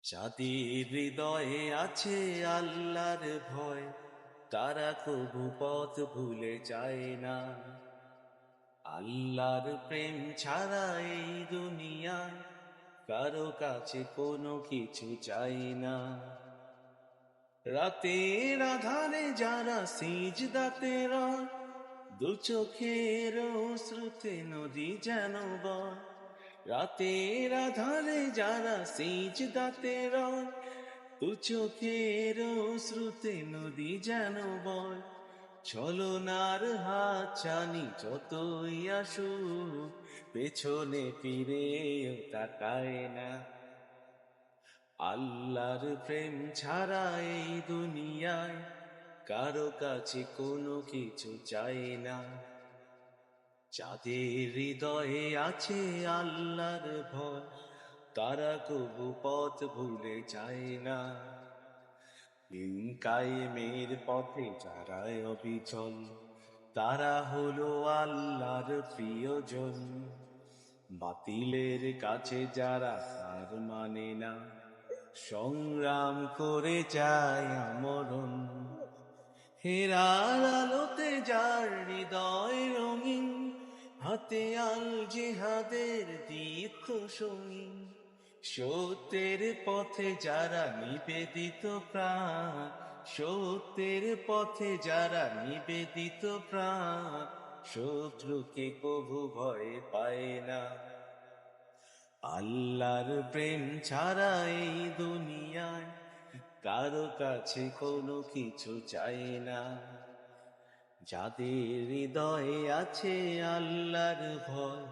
যাদের হৃদয়ে আছে আল্লাহর ভয়, তারা কবু পথ ভুলে যায় না। আল্লাহর প্রেম ছাড়া এই দুনিয়ায় কারো কাছে কোনো কিছু চাই না। রাতের আধারে যারা সিজদাতে রয়, দু চোখের অশ্রুতে নদী যেন বয়। রাতের আধারে যারা সিজদাতে রয়, দু চোখের অশ্রুতে নদী যেন বয়। ছলনার হাত ছানি যতই আসুক, পেছনে ফিরেও তাকায় না। আল্লাহর প্রেম ছাড়া এই দুনিয়ায় কারো কাছে কোনো কিছু চাই না। যাদের হৃদয়ে আছে আল্লাহর ভয়, তারা কবু পথ ভুলে যায় না। দিন কায়েমের পথে যারা অবিচল, তারা হলো আল্লাহর প্রিয়জন। বাতিলের কাছে যারা হার মানে না, সংগ্রাম করে যায় আমরণ। হেরার আলোতে যার হৃদয় রঙিন, হাতে আল জিহাদের দীপ্ত সঙ্গীন। সত্যের পথে যারা নিবেদিত প্রাণ, সত্যের পথে যারা নিবেদিত প্রাণ, শত্রুকে কভু ভয় পায় না। আল্লাহর প্রেম ছাড়া এই দুনিয়ায় কারো কাছে কোনো কিছু চাই না। যাদের হৃদয়ে আছে আল্লাহর ভয়,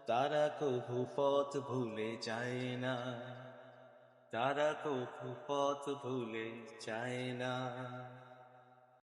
তারা কভু পথ ভুলে যায় না। তারা কভু পথ ভুলে যায় না।